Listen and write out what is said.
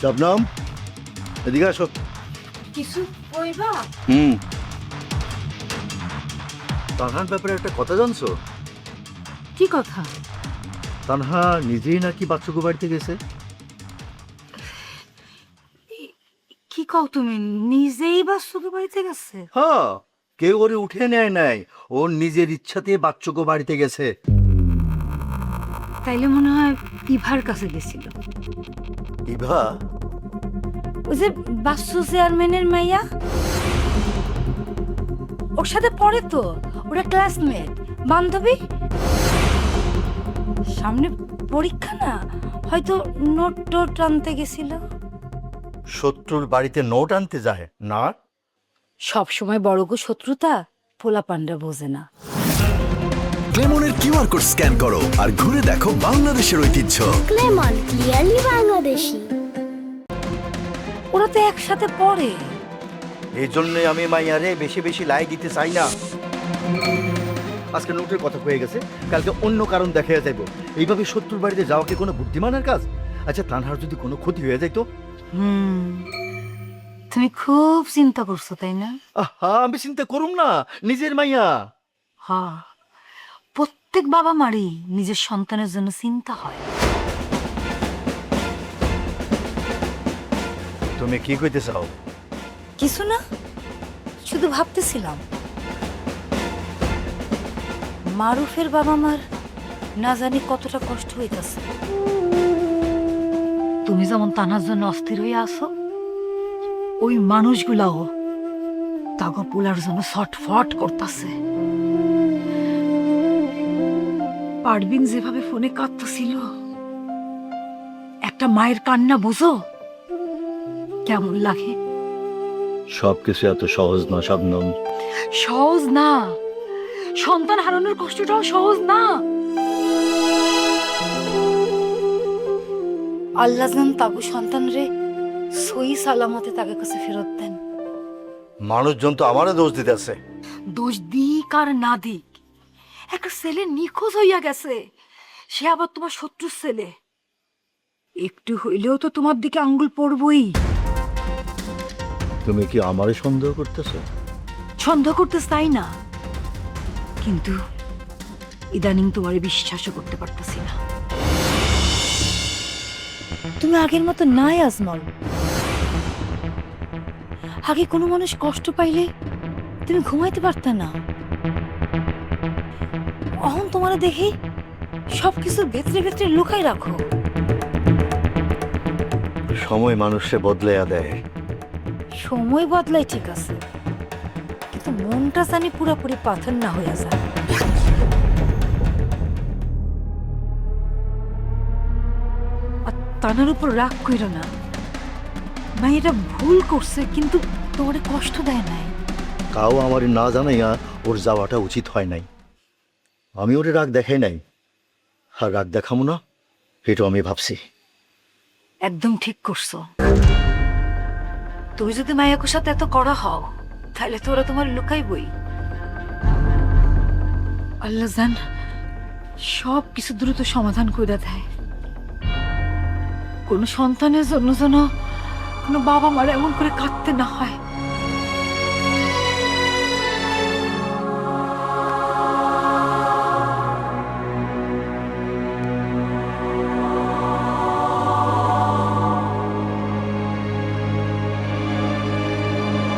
শবনম, এদিকে আসো। কিছু কইবা? তানহার ব্যাপারে একটা কথা জানছো? কি কথা? তানহা নিজেই নাকি বাচ্চুকো বাড়িতে গেছে। কি কও তুমি? নিজেই বাচ্চুকে বাড়িতে গেছে? হ্যাঁ, কেউ ওরে উঠে নেয় নাই, ওর নিজের ইচ্ছাতে বাচ্চুকো বাড়িতে গেছে। তাইলে মনে হয় ইভার কাছে গেছিল। ইভা? ওই যে বাচ্চু চেয়ারম্যানের মাইয়া, ওর সাথে পড়ে তো, ওরা ক্লাসমেট, বান্ধবী। সামনে পরীক্ষা না, হয়তো নোট টোট আনতে গেছিল। শত্রুর বাড়িতে নোট আনতে যায় না? সব সময় বড় গো শত্রুতা পোলা পান্ডা বোঝে না। ক্লেমনের কিউআর কোড স্ক্যান করো আর ঘুরে দেখো বাংলাদেশের ঐতিহ্য। ক্লেমন ক্লিয়ারলি বাংলাদেশি। ওরা তো একসাথে পড়ে। এই জন্যই আমি মাইয়ারে বেশি বেশি লাই দিতে চাই না। আজকে নোটের কথা হয়ে গেছে, কালকে অন্য কারণ দেখা যাইব। এইভাবে শত্রুর বাড়িতে যাওয়া কি কোনো বুদ্ধিমানের কাজ? আচ্ছা, তানহার যদি কোনো ক্ষতি হয়ে যাইতো? তুমি খুব চিন্তা করছো তাই না? আহা, আমি চিন্তা করুম না, নিজের মাইয়া। হ্যাঁ, প্রত্যেক বাবা মারই নিজের সন্তানের জন্য চিন্তা হয়। তুমি কি কইতে চাও? কিছু না, শুধু ভাবতেছিলাম মারুফের বাবা মার না জানি কতটা কষ্ট হইতাছে। তুমি যেমন তানার জন্য অস্থির হয়ে আসো, ওই মানুষগুলাও তাগো পোলার জন্য ছটফট করতেছে। পারবিন যেভাবে ফোনে কাঁদতেছিল, একটা মায়ের কান্না বুঝো কেমন লাগে? সবকিছু এত সহজ না শবনম। সহজ না, সন্তান হারানোর কষ্টটাও সহজ না। আল্লাহ যেন তাগো সন্তান রে সই সালামতে তাকে কাছে ফেরত দেন। মানুষজন তো আমারও দোষ দিতেছে। দোষ দিক আর না দিক, একটা ছেলে নিখোঁজ হইয়া গেছে, সে আবার তোমার শত্রুর ছেলে। একটু হইলেও তো তোমার দিকে আঙ্গুল পড়বই। তুমি কি আমারে সন্দেহ করতেছো? সন্দেহ করতে চাই না, কিন্তু ইদানিং তোমারে বিশ্বাসও করতে পারতেছি না। তুমি আগের মতো নাই আজমল। আগে কোনো মানুষ কষ্ট পাইলে তুমি ঘুমাইতে পারতে না। অহন তোমারে দেখি সবকিছুর ভেতরে ভেতরে লুকাই রাখো। সময় মানুষে বদলাইয়া দেয়। সময় বদলাই ঠিক আছে, কিন্তু মনটা জানি পুরোপুরি পাথর না হইয়া যায়। আর তানার উপর রাগ কইরো না, ভাই এটা ভুল করছে, কিন্তু তোমারে কষ্ট দেয় নাই। কাউ আমার না জানাইয়া ওর যাওয়াটা উচিত হয় নাই। আমি ওরে রাগ দেখাই নাই, আর রাগ দেখামো না এটা আমি ভাবছি। একদম ঠিক করছো। তুমি যদি মায়াকুর সাথে এত কড়া হও, তাহলে তো ওরা তোমার লুকাইবই। আল্লাহ জান সব কিছু দ্রুত সমাধান করে দেয়। কোনো সন্তানের জন্য যেন কোনো বাবা মার এমন করে কাঁদতে না হয়।